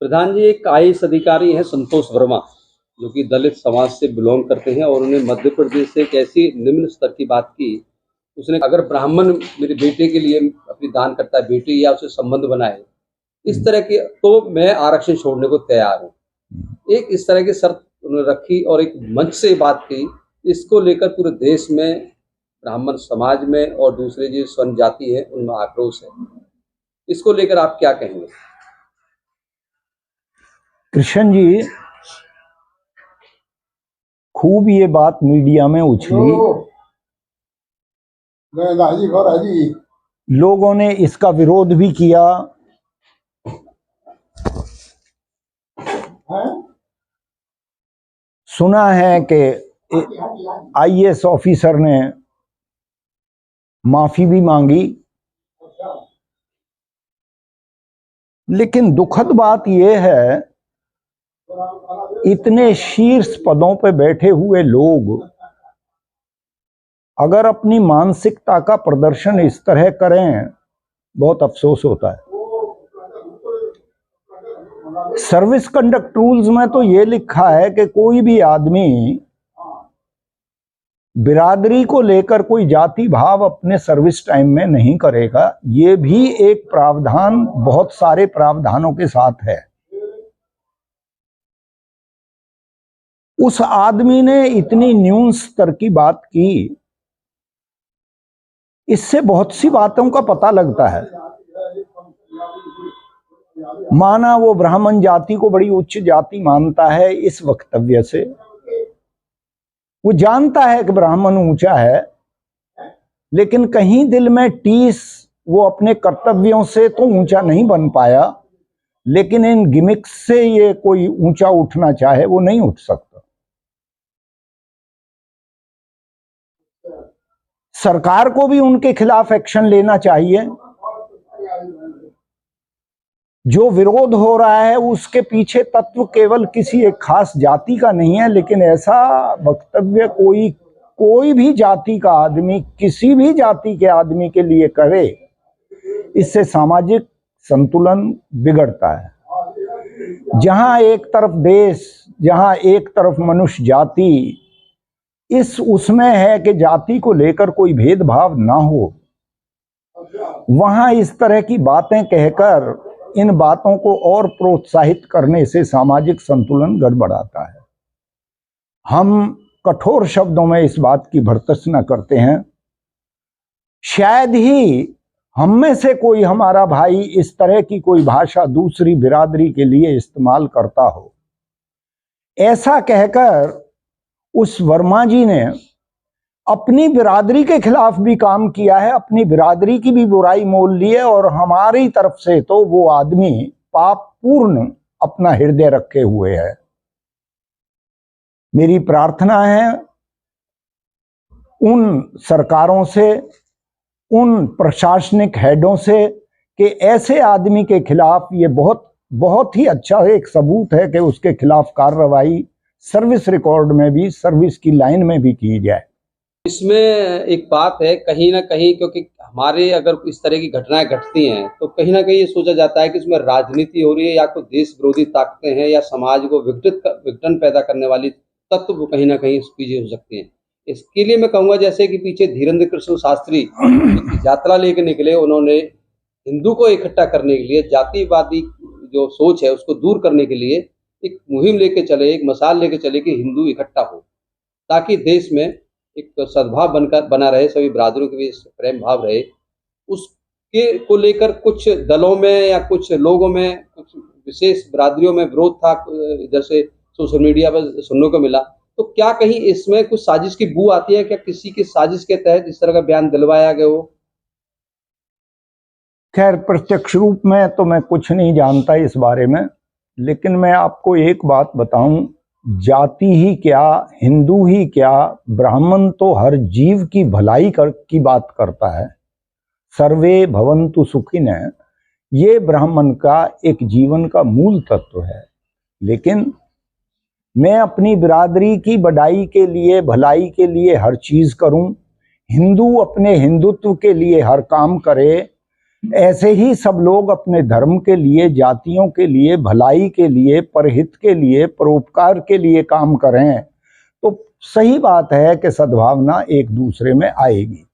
प्रधान जी, एक आईएएस अधिकारी हैं संतोष वर्मा, जो कि दलित समाज से बिलोंग करते हैं और उन्होंने मध्य प्रदेश से एक ऐसी निम्न स्तर की बात की। उसने अगर ब्राह्मण मेरे बेटे के लिए अपनी दान करता है, बेटी या उससे संबंध बनाए, इस तरह के, तो मैं आरक्षण छोड़ने को तैयार हूँ। एक इस तरह की शर्त उन्होंने रखी और एक मंच से बात की। इसको लेकर पूरे देश में, ब्राह्मण समाज में और दूसरे जो स्वर्ण जाति है उनमें आक्रोश है। इसको लेकर आप क्या कहेंगे? कृष्ण जी, खूब ये बात मीडिया में उछली, लोगों ने इसका विरोध भी किया। सुना है कि आईएएस ऑफिसर ने माफी भी मांगी, लेकिन दुखद बात यह है, इतने शीर्ष पदों पर बैठे हुए लोग अगर अपनी मानसिकता का प्रदर्शन इस तरह करें, बहुत अफसोस होता है। सर्विस कंडक्ट रूल्स में तो ये लिखा है कि कोई भी आदमी बिरादरी को लेकर कोई जाति भाव अपने सर्विस टाइम में नहीं करेगा। ये भी एक प्रावधान बहुत सारे प्रावधानों के साथ है। उस आदमी ने इतनी न्यून स्तर की बात की, इससे बहुत सी बातों का पता लगता है। माना वो ब्राह्मण जाति को बड़ी उच्च जाति मानता है इस वक्तव्य से, वो जानता है कि ब्राह्मण ऊंचा है, लेकिन कहीं दिल में टीस, वो अपने कर्तव्यों से तो ऊंचा नहीं बन पाया, लेकिन इन गिमिक्स से ये कोई ऊंचा उठना चाहे वो नहीं उठ सकता। सरकार को भी उनके खिलाफ एक्शन लेना चाहिए। जो विरोध हो रहा है उसके पीछे तत्व केवल किसी एक खास जाति का नहीं है, लेकिन ऐसा वक्तव्य कोई भी जाति का आदमी किसी भी जाति के आदमी के लिए करे, इससे सामाजिक संतुलन बिगड़ता है। जहां एक तरफ देश, जहां एक तरफ मनुष्य जाति उसमें है कि जाति को लेकर कोई भेदभाव ना हो, वहां इस तरह की बातें कहकर इन बातों को और प्रोत्साहित करने से सामाजिक संतुलन गड़बड़ाता है। हम कठोर शब्दों में इस बात की भर्त्सना करते हैं। शायद ही हम में से कोई हमारा भाई इस तरह की कोई भाषा दूसरी बिरादरी के लिए इस्तेमाल करता हो। ऐसा कहकर उस वर्मा जी ने अपनी बिरादरी के खिलाफ भी काम किया है, अपनी बिरादरी की भी बुराई मोल ली है, और हमारी तरफ से तो वो आदमी पाप पूर्ण अपना हृदय रखे हुए है। मेरी प्रार्थना है उन सरकारों से, उन प्रशासनिक हेडों से, कि ऐसे आदमी के खिलाफ, ये बहुत ही अच्छा एक सबूत है कि उसके खिलाफ कार्रवाई सर्विस रिकॉर्ड में भी, सर्विस की लाइन में भी की जाए। इसमें एक बात है कहीं ना कहीं, क्योंकि हमारे अगर इस तरह की घटनाएं घटती हैं तो कहीं ना कहीं ये सोचा जाता है कि इसमें राजनीति हो रही है, या कोई देश विरोधी ताकतें हैं, या समाज को विघटन पैदा करने वाली तत्व कहीं ना कहीं इस पीछे हो सकते हैं। इसके लिए मैं कहूँगा, जैसे कि पीछे धीरेन्द्र कृष्ण शास्त्री यात्रा लेकर निकले, उन्होंने हिंदू को इकट्ठा करने के लिए, जातिवादी जो सोच है उसको दूर करने के लिए एक मुहिम लेके चले, एक मसाल लेके चले कि हिंदू इकट्ठा हो, ताकि देश में एक सद्भाव बना रहे, सभी बिरादरों के बीच प्रेम भाव रहे। उसके को लेकर कुछ दलों में या कुछ लोगों में, कुछ विशेष बिरादरियों में विरोध था, इधर से सोशल मीडिया पर सुनने को मिला। तो क्या कहीं इसमें कुछ साजिश की बू आती है? क्या किसी की साजिश के तहत इस तरह का बयान दिलवाया गया हो? खैर, प्रत्यक्ष रूप में तो मैं कुछ नहीं जानता इस बारे में, लेकिन मैं आपको एक बात बताऊं, जाति ही क्या, हिंदू ही क्या, ब्राह्मण तो हर जीव की भलाई की बात करता है। सर्वे भवन्तु सुखिनः, ये ब्राह्मण का एक जीवन का मूल तत्व है। लेकिन मैं अपनी बिरादरी की बढ़ाई के लिए, भलाई के लिए हर चीज करूं, हिंदू अपने हिंदुत्व के लिए हर काम करे, ऐसे ही सब लोग अपने धर्म के लिए, जातियों के लिए, भलाई के लिए, परहित के लिए, परोपकार के लिए काम करें तो सही बात है कि सद्भावना एक दूसरे में आएगी।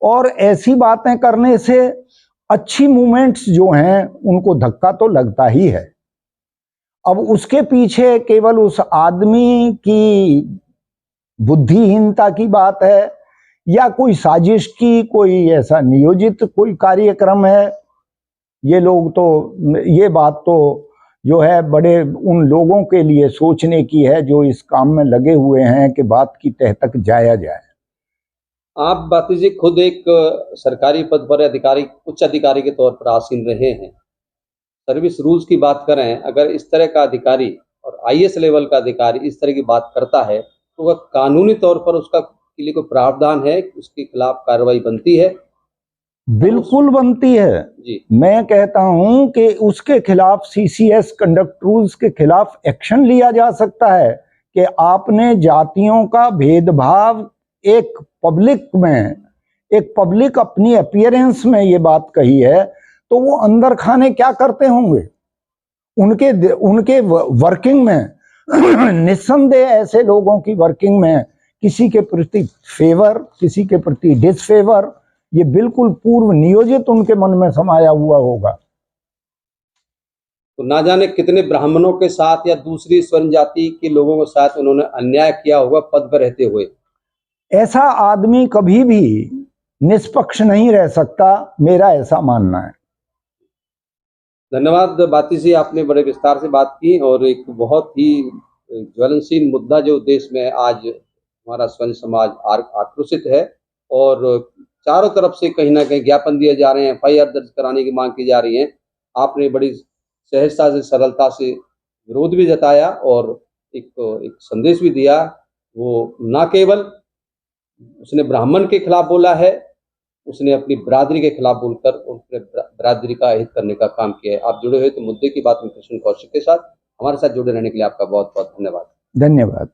और ऐसी बातें करने से अच्छी मूवमेंट्स जो हैं उनको धक्का तो लगता ही है। अब उसके पीछे केवल उस आदमी की बुद्धिहीनता की बात है या कोई साजिश की, कोई ऐसा नियोजित कोई कार्यक्रम है, ये लोग तो, ये बात तो जो है बड़े उन लोगों के लिए सोचने की है जो इस काम में लगे हुए हैं कि बात की तह तक जाया जाए। आप बाती जी खुद एक सरकारी पद पर अधिकारी, उच्च अधिकारी के तौर पर आसीन रहे हैं। सर्विस रूल्स की बात करें, अगर इस तरह का अधिकारी और आईएएस लेवल का अधिकारी इस तरह की बात करता है तो वह कानूनी तौर पर उसका के लिए कोई प्रावधान है, उसके खिलाफ कार्रवाई बनती है? बिल्कुल बनती है जी। मैं कहता हूं कि उसके खिलाफ सीसीएस कंडक्ट रूल्स के खिलाफ एक्शन लिया जा सकता है कि आपने जातियों का भेदभाव एक पब्लिक अपनी अपीयरेंस में ये बात कही है तो वो अंदर खाने क्या करते होंगे उनके वर्किंग में निस्संदेह ऐसे लोगों की वर्किंग में किसी के प्रति फेवर, किसी के प्रति डिसफेवर, ये बिल्कुल पूर्व नियोजित उनके मन में समाया हुआ होगा। तो ना जाने कितने ब्राह्मणों के साथ या दूसरी स्वर्ण जाति के लोगों के साथ उन्होंने अन्याय किया होगा पद पर रहते हुए। ऐसा आदमी कभी भी निष्पक्ष नहीं रह सकता, मेरा ऐसा मानना है। धन्यवाद बाती जी, आपने बड़े विस्तार से बात की और एक बहुत ही ज्वलनशील मुद्दा जो देश में आज हमारा स्वर्ण समाज आक्रोशित है और चारों तरफ से कहीं ना कहीं ज्ञापन दिए जा रहे हैं, एफआईआर दर्ज कराने की मांग की जा रही है। आपने बड़ी सहजता से, सरलता से विरोध भी जताया और एक संदेश भी दिया। वो ना केवल उसने ब्राह्मण के खिलाफ बोला है, उसने अपनी बिरादरी के खिलाफ बोलकर उसने बिरादरी का हित करने का काम किया है। आप जुड़े हुए तो मुद्दे की बात में कृष्ण कौशिक के साथ, हमारे साथ जुड़े रहने के लिए आपका बहुत बहुत धन्यवाद। धन्यवाद।